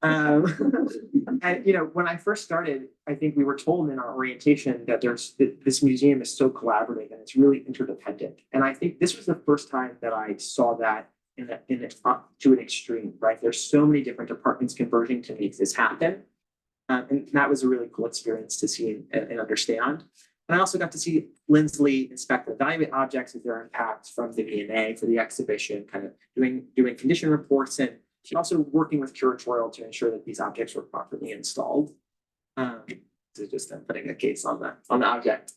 And when I first started, I think we were told in our orientation that this museum is so collaborative and it's really interdependent. And I think this was the first time that I saw that to an extreme, right? There's so many different departments converging to make this happen. And that was a really cool experience to see and understand. And I also got to see Lindsley inspect and evaluate objects and their impacts from the V&A for the exhibition, kind of doing condition reports and also working with curatorial to ensure that these objects were properly installed. So just putting a case on the object.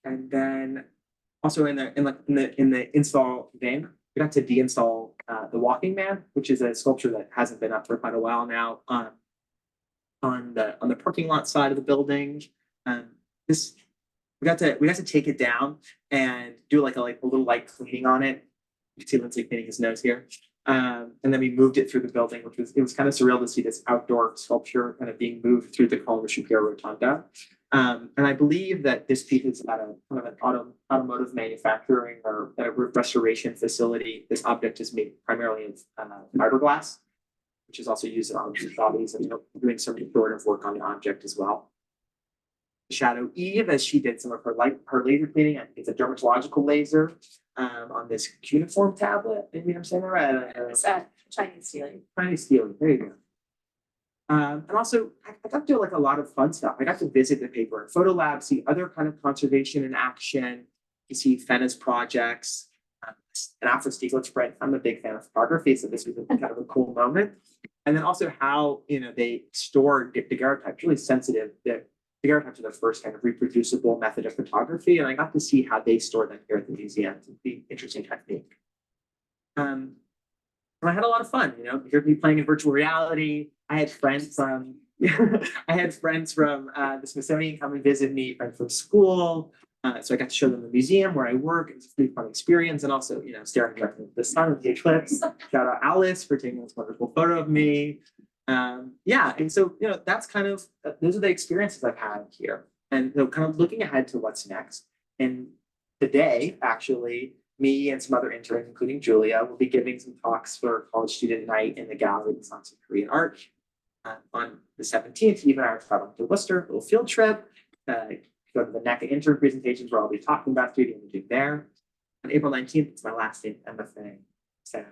And then also in the install vein, we got to deinstall the Walking Man, which is a sculpture that hasn't been up for quite a while now. On the parking lot side of the building. We got to take it down and do like a little light cleaning on it. You can see Lindsay cleaning his nose here. And then we moved it through the building, it was kind of surreal to see this outdoor sculpture kind of being moved through the Colin Shapiro Rotunda. And I believe that this piece is at a kind of an automotive manufacturing or a restoration facility. This object is made primarily of fiberglass, which is also used on these bodies, and doing some restorative work on the object as well. Shadow Eve, as she did some of her laser cleaning. I think it's a dermatological laser on this cuneiform tablet. Maybe I'm saying that right. It's Chinese stealing. Chinese stealing. There you go. And also, I got to do like a lot of fun stuff. I got to visit the paper and photo lab, see other kind of conservation in action. You see Fenna's projects. And Alfred Stieglitz print. I'm a big fan of photography, so this was kind of a cool moment. And then also how they store daguerreotypes, really sensitive. The daguerreotypes are the first kind of reproducible method of photography, and I got to see how they store them here at the museum. It's an interesting technique. And I had a lot of fun. You heard me playing in virtual reality. I had friends from the Smithsonian come and visit me, friends from school. So I got to show them the museum where I work. It's a pretty fun experience. And also, staring directly at the sun with the eclipse. Shout out Alice for taking this wonderful photo of me. And so, that's kind of, those are the experiences I've had here. And kind of looking ahead to what's next. And today, actually, me and some other interns, including Julia, will be giving some talks for College Student Night in the Gallery of Science and Korean Art. On the 17th, Eve and I are traveling to Worcester, a little field trip. Go to the NECA intern presentations where I'll be talking about 3D imaging there. On April 19th, it's my last day at MFA. So,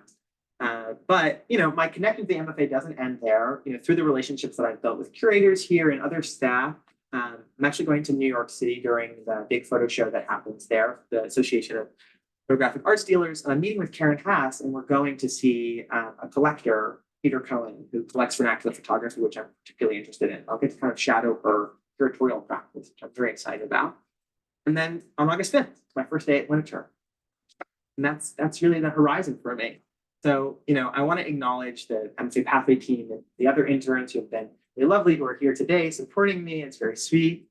but my connection to the MFA doesn't end there. Through the relationships that I've built with curators here and other staff, I'm actually going to New York City during the big photo show that happens there, the Association of Photographic Arts Dealers. And I'm meeting with Karen Haas, and we're going to see a collector, Peter Cohen, who collects vernacular photography, which I'm particularly interested in. I'll get to kind of shadow her curatorial practice, which I'm very excited about. And then on August 5th, it's my first day at Winter. And that's really the horizon for me. So, I want to acknowledge the MFA Pathway team and the other interns who have been really lovely, who are here today supporting me. It's very sweet.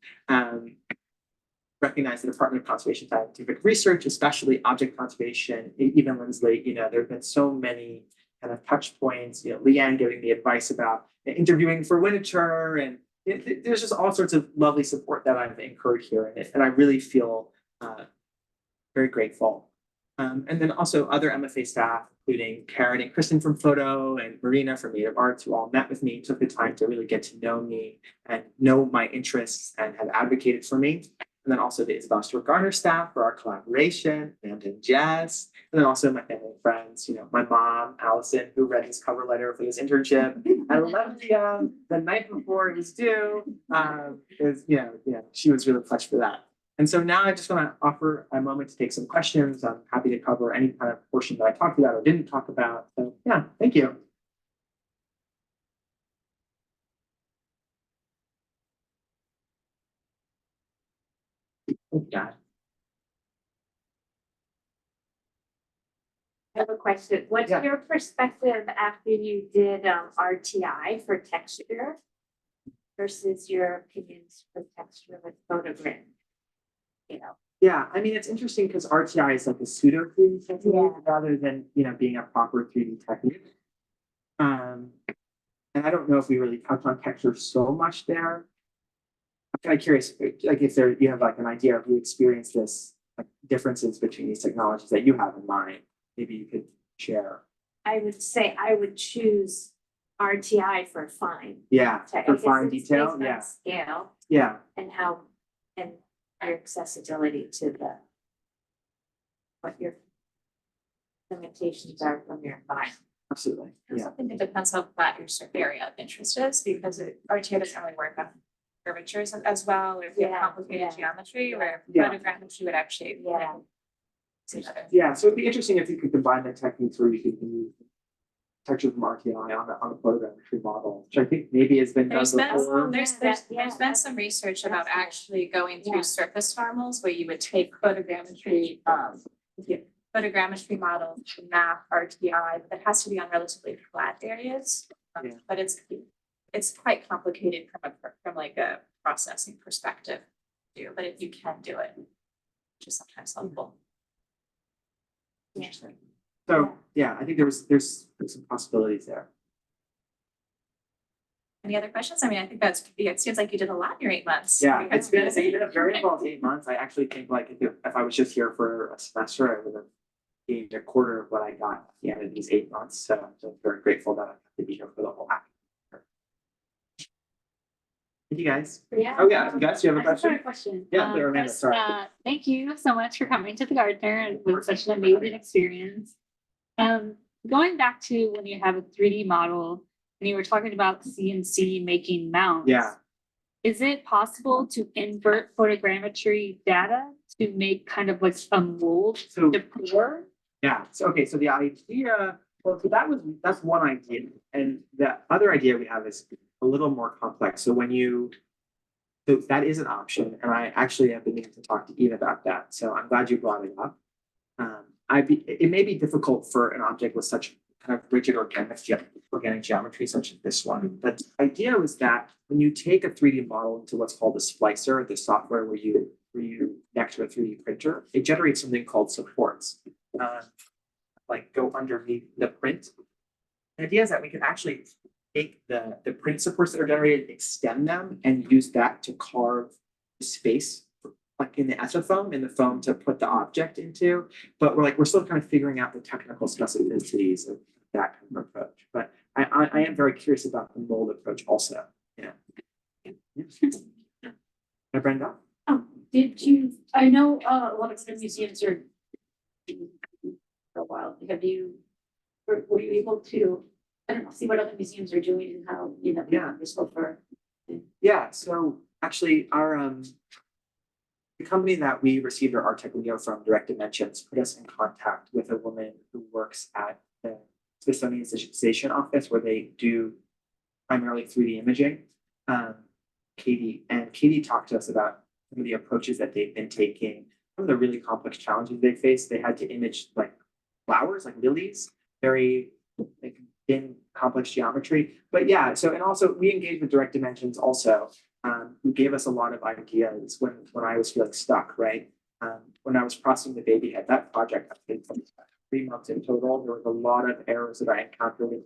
Recognize the Department of Conservation Scientific Research, especially object conservation, even Lindsley. There have been so many kind of touch points, Leanne giving me advice about interviewing for Winter, and there's just all sorts of lovely support that I've incurred here in it. And I really feel very grateful. And then also other MFA staff, including Karen and Kristen from Photo and Marina from Native Arts, who all met with me, took the time to really get to know me and know my interests and have advocated for me. And then also the Isabel Stewart Garner staff for our collaboration, Amanda and Jess, and then also my family and friends, my mom, Allison, who read this cover letter for this internship at 11 p.m. the night before it was due. She was really clutch for that. And so now I just want to offer a moment to take some questions. I'm happy to cover any kind of portion that I talked about or didn't talk about. So yeah, thank you. Thank God. I have a question. What's Yeah. your perspective after you did RTI for texture versus your opinions for texture with photogrid? Yeah, I mean, it's interesting because RTI is like a pseudo 3D technique Yeah. rather than, being a proper 3D technique. And I don't know if we really touched on texture so much there. I'm kind of curious, like if you have like an idea of you experience this, like differences between these technologies that you have in mind, maybe you could share. I would say I would choose RTI for fine. Yeah, tech, for because fine it's detail, based on yeah, Scale yeah, and how, and your accessibility to what your limitations are from your environment. absolutely, I yeah, also think it depends how flat your area of interest is, because RTA doesn't really work on curvatures as well, or if you have Yeah, complicated yeah. geometry, where Yeah. photogrammetry would actually. Yeah. See better. yeah. So it'd be interesting if you could combine the techniques where you could use texture from RTI on a photogrammetry model, which I think maybe has been done There's been, before. there's been some research about That's cool. actually going Yeah. through surface normals where you would take photogrammetry, photogrammetry models to map RTI, but it has to be on relatively flat areas. Yeah. But it's quite complicated from like a processing perspective too, but if you can do it, which is sometimes helpful. Interesting. So yeah, I think there's some possibilities there. Any other questions? I mean, I think it seems like you did a lot in your 8 months. Yeah, it's been a very involved 8 months. I actually think like if I was just here for a semester, I would have gained a quarter of what I got at the end of these 8 months. So I'm very grateful that I have to be here for the whole act. Thank you guys. Yeah. Oh yeah, Gus, you have a I just have question? a question. Yeah, there, Amanda, first, sorry. Thank you so much for coming to the Gardner. It was such an amazing experience. Going back to when you have a 3D model and you were talking about CNC making mounts. Yeah. Is it possible to invert photogrammetry data to make kind of like a mold So to pour? yeah, so okay, so the idea, well, so that's one idea. And the other idea we have is a little more complex. So so that is an option, and I actually have been meaning to talk to Eve about that. So I'm glad you brought it up. It may be difficult for an object with such kind of rigid organic geometry such as this one. But the idea was that when you take a 3D model into what's called a splicer, the software where you connect to a 3D printer, it generates something called supports, like go underneath the print. The idea is that we can actually take the print supports that are generated, extend them, and use that to carve space, like in the ethafoam, in the foam to put the object into. But we're still kind of figuring out the technical specificities of that kind of approach. But I am very curious about the mold approach also. Yeah. Hi, Brenda. I know a lot of the museums are for a while. Were you able to, I don't know, see what other museums are doing and how, Yeah. useful for. Yeah, so actually the company that we received our Artec Leo from, Direct Dimensions, put us in contact with a woman who works at the Smithsonian Digitization Office, where they do primarily 3D imaging. Katie talked to us about some of the approaches that they've been taking, some of the really complex challenges they faced. They had to image like flowers, like lilies, very like in complex geometry. But yeah, and also we engaged with Direct Dimensions also, who gave us a lot of ideas when I was feeling stuck, right? When I was processing the baby head, that project, I think 3 months in total, there was a lot of errors that I encountered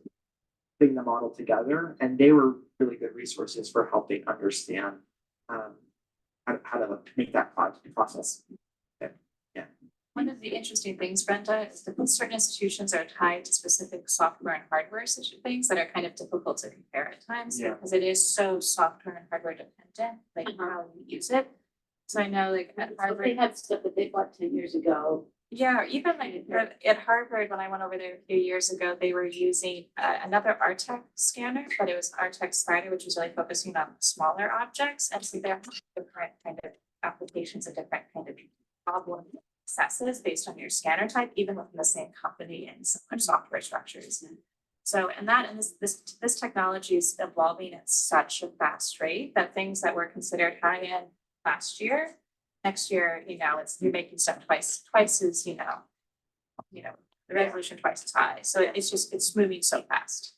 putting the model together, and they were really good resources for helping understand how to make that process. Yeah. One of the interesting things, Brenda, is that certain institutions are tied to specific software and hardware such things that are kind of difficult to compare at times Yeah. because it is so software and hardware dependent, like how you use it. So I know like at But they Harvard, had stuff that they bought 10 years ago. yeah, or even like at Harvard, when I went over there a few years ago, they were using another RTEC scanner, but it was RTEC Spider, which was really focusing on smaller objects. And so there are different kind of applications and different kind of problem successes based on your scanner type, even within the same company and similar software structures. So, and this technology is evolving at such a fast rate that things that were considered high end last year, next year, you're making stuff twice as, the resolution twice as high. So it's moving so fast.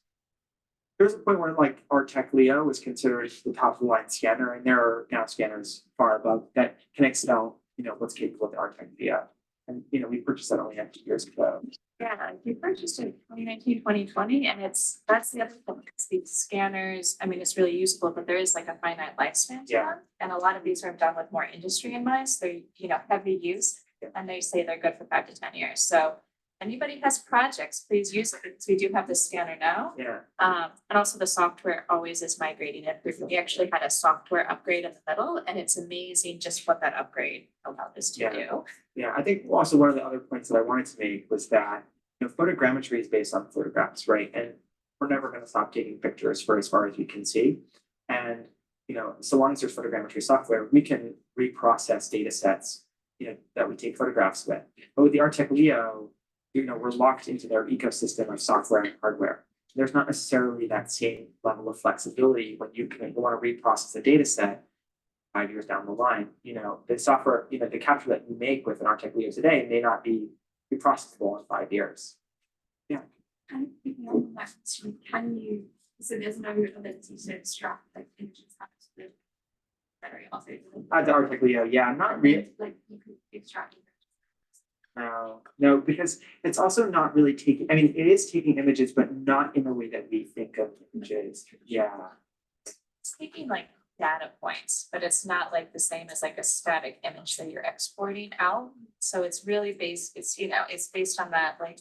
There's a point where like our Tech Leo was considered the top of the line scanner, and there are now scanners far above that can excel, what's capable of the our Tech Leo. And, we purchased that only a few years ago. Yeah, we purchased it in 2019, 2020, and that's the other thing, it's these scanners, I mean, it's really useful, but there is like a finite lifespan to Yeah. them. And a lot of these are done with more industry in mind, so they're, heavy use, Yeah. and they say they're good for 5 to 10 years. So anybody has projects, please use it, because we do have this scanner now. Yeah. And also the software always is migrating it. We actually had a software upgrade in the middle, and it's amazing just what that upgrade allowed us to Yeah. do. Yeah, I think also one of the other points that I wanted to make was that, photogrammetry is based on photographs, right? And we're never going to stop taking pictures for as far as we can see. And, so long as there's photogrammetry software, we can reprocess data sets, that we take photographs with. But with the Artec Leo, we're locked into their ecosystem of software and hardware. There's not necessarily that same level of flexibility when you want to reprocess a data set 5 years down the line. The software, the capture that you make with an Artec Leo today may not be reprocessable in 5 years. Kind of picking up on that, so there's no ability to extract like images out of the battery also. The Artec Leo, yeah, not really. Like you could extract. No, because it's also not really taking, I mean, it is taking images, but not in the way that we think of images. Yeah. It's taking like data points, but it's not like the same as like a static image that you're exporting out. So it's really based, it's based on that like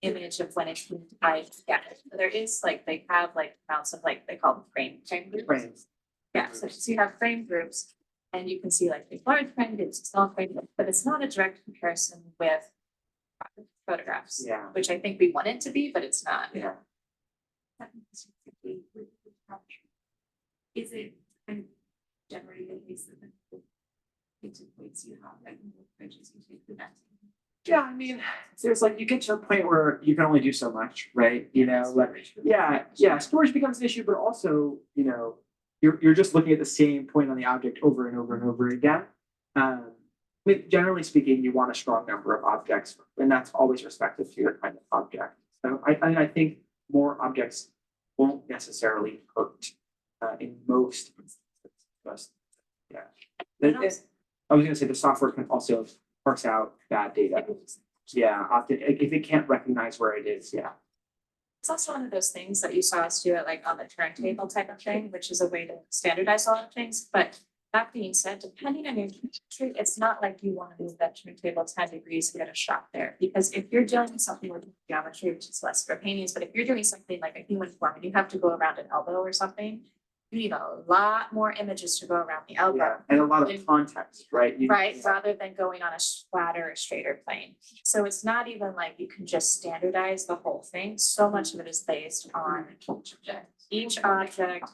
image of when it's being tied together. So there is like, they have like amounts of like, they call them frame groups. Frames. Yeah, so you have frame groups and you can see like big large frame groups, small frame groups, but it's not a direct comparison with photographs, Yeah. which I think we want it to be, but it's not. Yeah. Is it kind of generally the case that the data points you have, like more bridges you take the net? Yeah, I mean, there's like, you get to a point where you can only do so much, right? Storage becomes an issue, but also, you're just looking at the same point on the object over and over and over again. I mean, generally speaking, you want a strong number of objects, and that's always respective to your kind of object. So I think more objects won't necessarily hurt in most instances. Yeah. I was gonna say the software can also parse out bad data. Yeah, often if it can't recognize where it is, yeah. It's also one of those things that you saw us do it like on the turntable type of thing, which is a way to standardize a lot of things. But that being said, depending on your chemistry, it's not like you want to move that turntable 10 degrees to get a shot there. Because if you're doing something with geometry, which is less for paintings, but if you're doing something like a human form and you have to go around an elbow or something, you need a lot more images to go around the elbow. Yeah, and a lot of context, right? Right, rather than going on a flatter or straighter plane. So it's not even like you can just standardize the whole thing. So much of it is based on each object.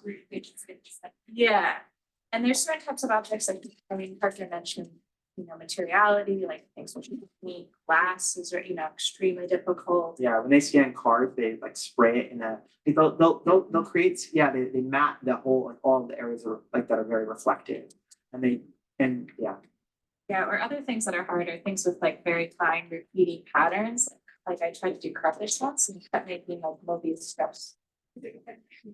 Yeah. And there's certain types of objects like, Parker mentioned, materiality, like things which need glasses are, extremely difficult. Yeah, when they scan cards, they like spray it in they'll create, they map the whole, like all of the areas are like that are very reflective. Yeah, or other things that are harder, things with like very fine repeating patterns. Like I tried to do cartilage once and kept making like Mobius strips.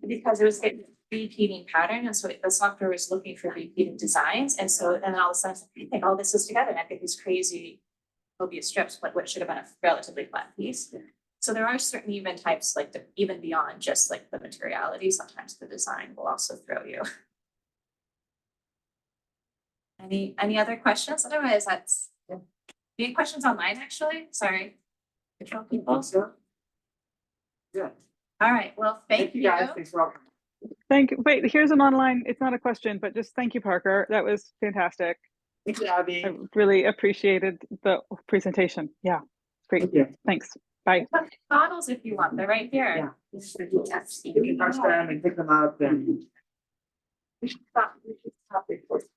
Because it was a repeating pattern, and so the software was looking for repeating designs, and then all of a sudden, I think all this is together, and I get these crazy Mobius strips, but what should have been a relatively flat piece. So there are certain even types, like even beyond just like the materiality, sometimes the design will also throw you. Any other questions? Otherwise, that's any questions online, actually? Sorry. Control people. Yeah. All right, well, thank you. Guys, thanks for all. Wait, here's an online, it's not a question, but just thank you, Parker. That was fantastic. Thank you, Abby. I really appreciated the presentation. Yeah, great. Thank you. Thanks. Bye. Models if you want, they're right here. Yeah. You can touch them and pick them up and We should stop recording.